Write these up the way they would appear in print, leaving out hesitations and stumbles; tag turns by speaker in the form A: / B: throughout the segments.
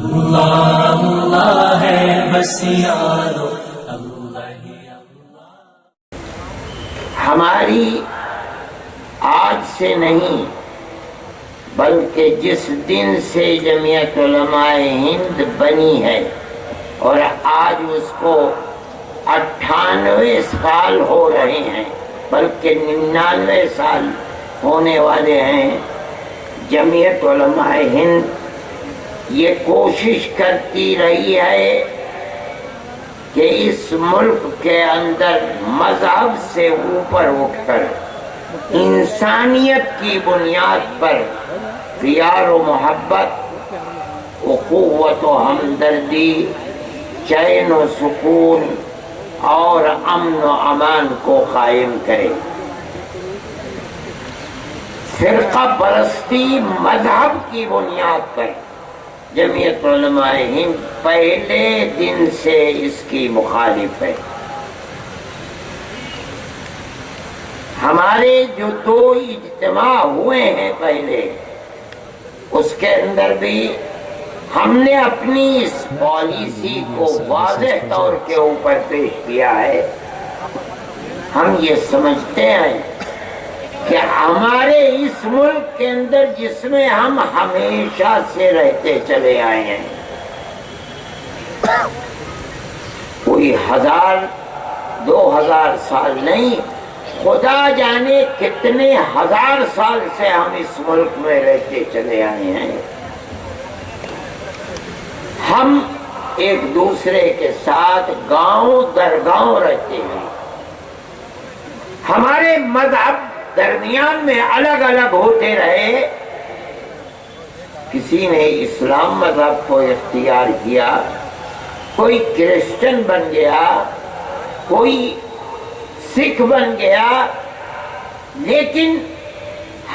A: اللہ اللہ ہے بس یارو
B: ہماری آج سے نہیں بلکہ جس دن سے جمعیت علماء ہند بنی ہے اور آج اس کو 98 سال ہو رہے ہیں بلکہ 99 سال ہونے والے ہیں، جمعیت علماء ہند یہ کوشش کرتی رہی ہے کہ اس ملک کے اندر مذہب سے اوپر اٹھ کر انسانیت کی بنیاد پر پیار و محبت، اخوت و ہمدردی، چین و سکون اور امن و امان کو قائم کرے۔ فرقہ پرستی مذہب کی بنیاد پر جمعیت علماء ہند پہلے دن سے اس کی مخالف ہے۔ ہمارے جو 2 اجتماع ہوئے ہیں پہلے، اس کے اندر بھی ہم نے اپنی اس پالیسی کو واضح طور کے اوپر پیش کیا ہے۔ ہم یہ سمجھتے ہیں کہ ہمارے اس ملک کے اندر جس میں ہم ہمیشہ سے رہتے چلے آئے ہیں، کوئی 1000 2000 سال نہیں، خدا جانے کتنے 1000 سال سے ہم اس ملک میں رہتے چلے آئے ہیں۔ ہم ایک دوسرے کے ساتھ گاؤں در گاؤں رہتے ہیں۔ ہمارے مذہب درمیان میں الگ الگ ہوتے رہے، کسی نے اسلام مذہب کو اختیار کیا، کوئی کرسچن بن گیا، کوئی سکھ بن گیا، لیکن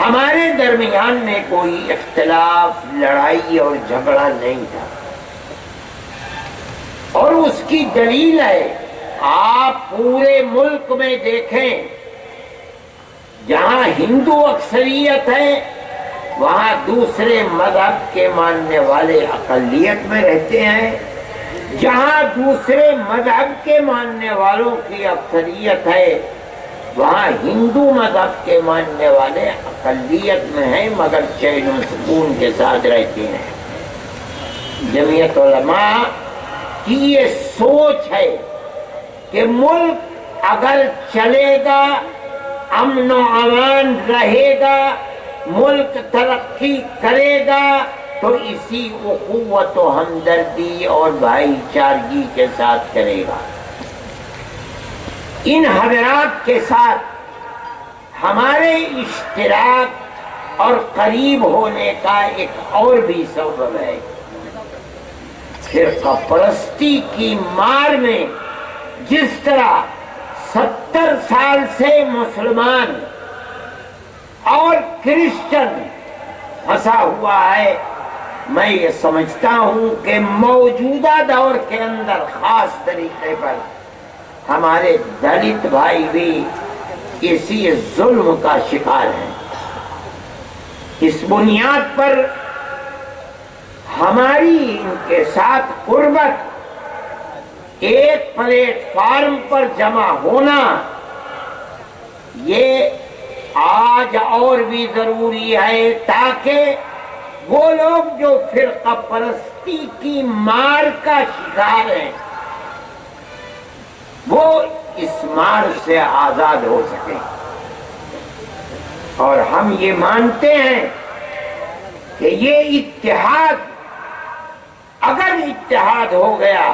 B: ہمارے درمیان میں کوئی اختلاف، لڑائی اور جھگڑا نہیں تھا۔ اور اس کی دلیل ہے، آپ پورے ملک میں دیکھیں، جہاں ہندو اکثریت ہے وہاں دوسرے مذہب کے ماننے والے اقلیت میں رہتے ہیں، جہاں دوسرے مذہب کے ماننے والوں کی اکثریت ہے وہاں ہندو مذہب کے ماننے والے اقلیت میں ہیں، مگر چین و سکون کے ساتھ رہتے ہیں۔ جمعیت علماء کی یہ سوچ ہے کہ ملک اگر چلے گا، امن و امان رہے گا، ملک ترقی کرے گا تو اسی اخوت و ہمدردی اور بھائی چارگی کے ساتھ کرے گا۔ ان حضرات کے ساتھ ہمارے اشتراک اور قریب ہونے کا ایک اور بھی سبب ہے۔ فرقہ پرستی کی مار میں جس طرح 70 سال سے مسلمان اور کرسچن پھنسا ہوا ہے، میں یہ سمجھتا ہوں کہ موجودہ دور کے اندر خاص طریقے پر ہمارے دلت بھائی بھی اسی ظلم کا شکار ہیں۔ اس بنیاد پر ہماری ان کے ساتھ قربت، ایک پلیٹ فارم پر جمع ہونا، یہ آج اور بھی ضروری ہے تاکہ وہ لوگ جو فرقہ پرستی کی مار کا شکار ہیں وہ اس مار سے آزاد ہو سکیں۔ اور ہم یہ مانتے ہیں کہ یہ اتحاد، اگر اتحاد ہو گیا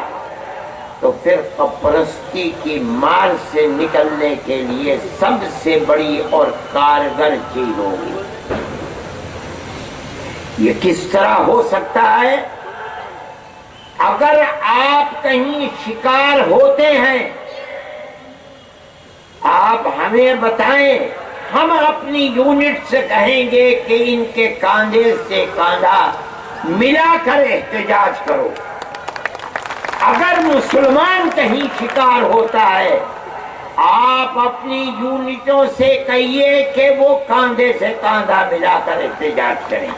B: تو فرقہ پرستی کی مار سے نکلنے کے لیے سب سے بڑی اور کارگر چیز ہوگی۔ یہ کس طرح ہو سکتا ہے؟ اگر آپ کہیں شکار ہوتے ہیں، آپ ہمیں بتائیں، ہم اپنی یونٹ سے کہیں گے کہ ان کے کاندھے سے کاندھا ملا کر احتجاج کرو۔ اگر مسلمان کہیں شکار ہوتا ہے، آپ اپنی یونٹوں سے کہیے کہ وہ کاندھے سے کاندھا ملا کر احتجاج کریں۔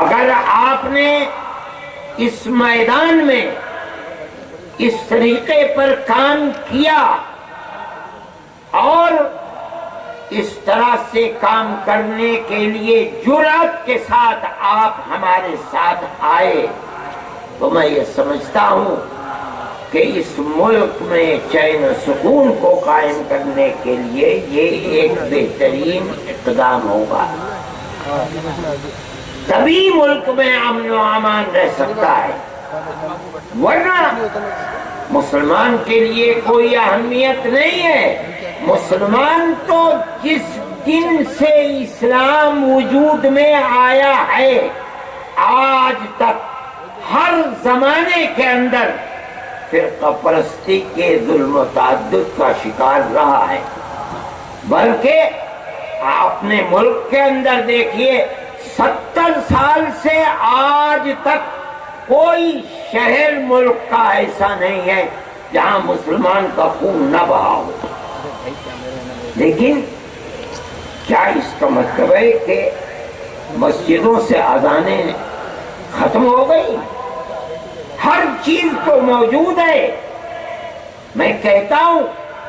B: اگر آپ نے اس میدان میں اس طریقے پر کام کیا اور اس طرح سے کام کرنے کے لیے جرأت کے ساتھ آپ ہمارے ساتھ آئے تو میں یہ سمجھتا ہوں کہ اس ملک میں چین و سکون کو قائم کرنے کے لیے یہ ایک بہترین اقدام ہوگا، تبھی ملک میں امن و امان رہ سکتا ہے، ورنہ مسلمان کے لیے کوئی اہمیت نہیں ہے۔ مسلمان تو جس دن سے اسلام وجود میں آیا ہے آج تک ہر زمانے کے اندر فرقہ پرستی کے ظلم و تعدد کا شکار رہا ہے، بلکہ اپنے ملک کے اندر دیکھیے 70 سال سے آج تک کوئی شہر ملک کا ایسا نہیں ہے جہاں مسلمان کا خون نہ بہا ہو۔ لیکن کیا اس کا مطلب ہے کہ مسجدوں سے اذانیں ختم ہو گئی؟ ہر چیز تو موجود ہے۔ میں کہتا ہوں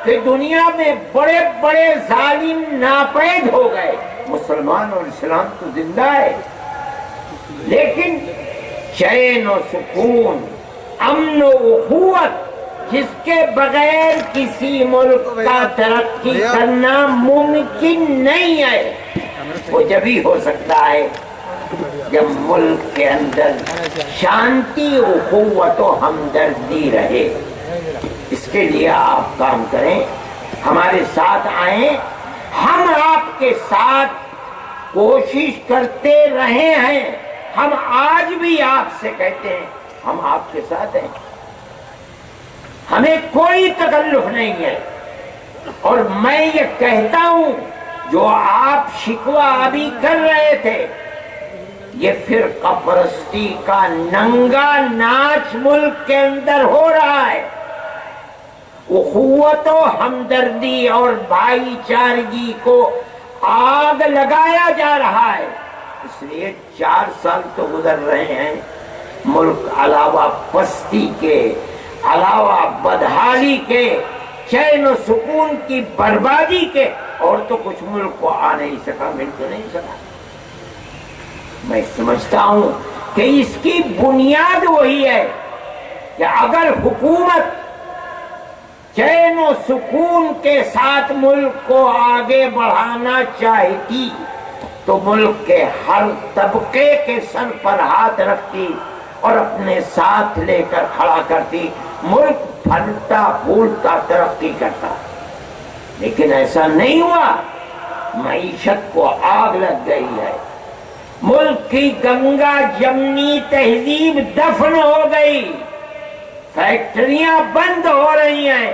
B: کہ دنیا میں بڑے بڑے ظالم ناپید ہو گئے، مسلمان اور اسلام تو زندہ ہے، لیکن چین و سکون، امن و اخوت جس کے بغیر کسی ملک کا ترقی کرنا ممکن نہیں ہے، وہ جبھی ہو سکتا ہے جب ملک کے اندر شانتی، اخوت و ہمدردی رہے۔ اس کے لیے آپ کام کریں، ہمارے ساتھ آئیں، ہم آپ کے ساتھ کوشش کرتے رہے ہیں، ہم آج بھی آپ سے کہتے ہیں ہم آپ کے ساتھ ہیں، ہمیں کوئی تکلف نہیں ہے۔ اور میں یہ کہتا ہوں جو آپ شکوہ ابھی کر رہے تھے، یہ فرقہ پرستی کا ننگا ناچ ملک کے اندر ہو رہا ہے، اخوت و ہمدردی اور بھائی چارگی کو آگ لگایا جا رہا ہے۔ اس لیے 4 سال تو گزر رہے ہیں، ملک علاوہ پستی کے، علاوہ بدحالی کے، چین و سکون کی بربادی کے اور تو کچھ ملک کو آ نہیں سکا، مل تو نہیں سکا۔ میں سمجھتا ہوں کہ اس کی بنیاد وہی ہے کہ اگر حکومت چین و سکون کے ساتھ ملک کو آگے بڑھانا چاہتی تو ملک کے ہر طبقے کے سر پر ہاتھ رکھتی اور اپنے ساتھ لے کر کھڑا کرتی، ملک پھلتا پھولتا ترقی کرتا۔ لیکن ایسا نہیں ہوا، معیشت کو آگ لگ گئی ہے، ملک کی گنگا جمنی تہذیب دفن ہو گئی، فیکٹریاں بند ہو رہی ہیں،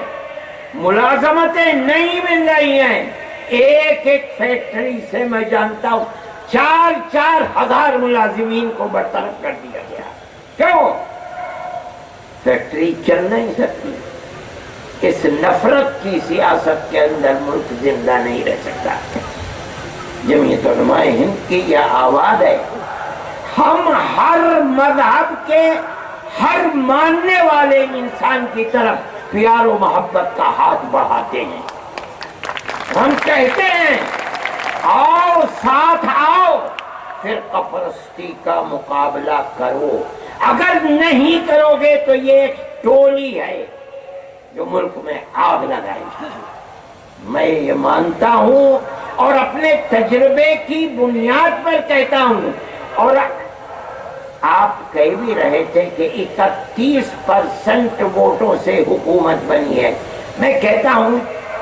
B: ملازمتیں نہیں مل رہی ہیں۔ ایک ایک فیکٹری سے میں جانتا ہوں 4-4 ہزار ملازمین کو برطرف کر دیا گیا۔ کیوں؟ فیکٹری چل نہیں سکتی۔ اس نفرت کی سیاست کے اندر ملک زندہ نہیں رہ سکتا۔ جمعیت علماء ہند کی یہ آواز ہے، ہم ہر مذہب کے ہر ماننے والے انسان کی طرف پیار و محبت کا ہاتھ بڑھاتے ہیں۔ ہم کہتے ہیں آؤ، ساتھ آؤ، فرقہ پرستی کا مقابلہ کرو۔ اگر نہیں کرو گے تو یہ ایک ٹولی ہے جو ملک میں آگ لگائے گی۔ میں یہ مانتا ہوں اور اپنے تجربے کی بنیاد پر کہتا ہوں، اور آپ کہہ بھی رہے تھے کہ 31% ووٹوں سے حکومت بنی ہے۔ میں کہتا ہوں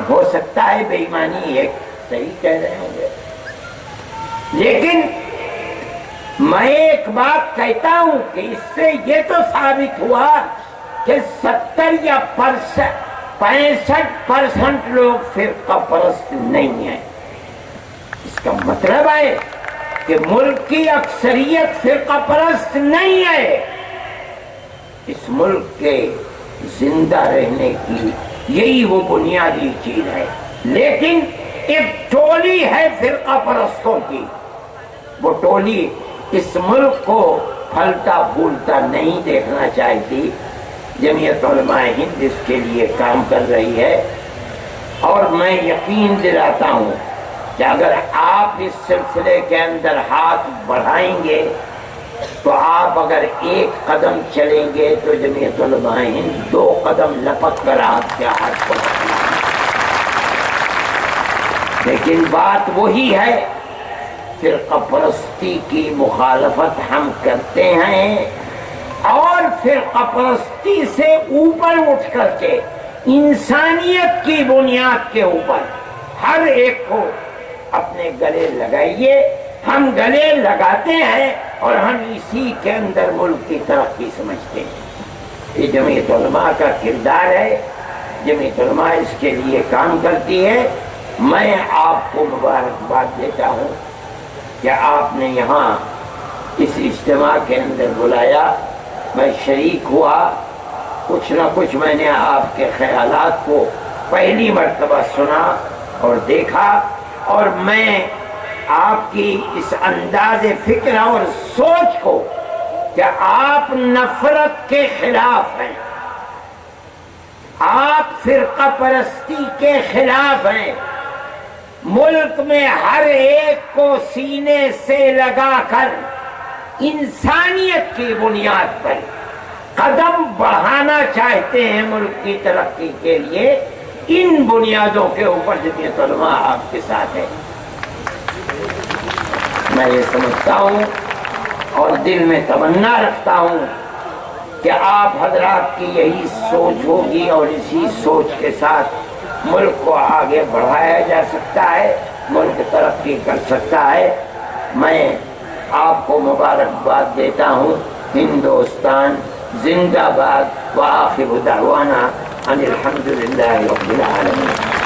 B: ہو سکتا ہے بے ایمانی ہے، صحیح کہہ رہے ہوں گے، لیکن میں ایک بات کہتا ہوں کہ اس سے یہ تو ثابت ہوا کہ 70 یا 65% لوگ فرقہ پرست نہیں ہیں۔ اس کا مطلب ہے کہ ملک کی اکثریت فرقہ پرست نہیں ہے۔ اس ملک کے زندہ رہنے کی یہی وہ بنیادی چیز ہے، لیکن ایک ٹولی ہے فرقہ پرستوں کی، وہ ٹولی اس ملک کو پھلتا پھولتا نہیں دیکھنا چاہتی۔ جمعیت علماء ہند اس کے لیے کام کر رہی ہے، اور میں یقین دلاتا ہوں کہ اگر آپ اس سلسلے کے اندر ہاتھ بڑھائیں گے تو آپ اگر ایک قدم چلیں گے تو جمعیت علماء ہند 2 قدم لپک کر آپ کے ہاتھ پر رکھیں گے۔ لیکن بات وہی ہے، فرقہ پرستی کی مخالفت ہم کرتے ہیں، اور فرقہ پرستی سے اوپر اٹھ کر کے انسانیت کی بنیاد کے اوپر ہر ایک کو اپنے گلے لگائیے۔ ہم گلے لگاتے ہیں اور ہم اسی کے اندر ملک کی ترقی سمجھتے ہیں۔ یہ جمعیت علماء کا کردار ہے، جمعیت علماء اس کے لیے کام کرتی ہے۔ میں آپ کو مبارکباد دیتا ہوں کہ آپ نے یہاں اس اجتماع کے اندر بلایا، میں شریک ہوا، کچھ نہ کچھ میں نے آپ کے خیالات کو پہلی مرتبہ سنا اور دیکھا، اور میں آپ کی اس انداز فکر اور سوچ کو کہ آپ نفرت کے خلاف ہیں، آپ فرقہ پرستی کے خلاف ہیں، ملک میں ہر ایک کو سینے سے لگا کر انسانیت کی بنیاد پر قدم بڑھانا چاہتے ہیں ملک کی ترقی کے لیے، ان بنیادوں کے اوپر جمعیت علماء آپ کے ساتھ ہے۔ میں یہ سمجھتا ہوں اور دل میں تمنا رکھتا ہوں کہ آپ حضرات کی یہی سوچ ہوگی، اور اسی سوچ کے ساتھ ملک کو آگے بڑھایا جا سکتا ہے، ملک ترقی کر سکتا ہے۔ میں آپ کو مبارکباد دیتا ہوں۔ ہندوستان زندہ باد، وآخر دعوانا ان الحمد للہ رب العالمین۔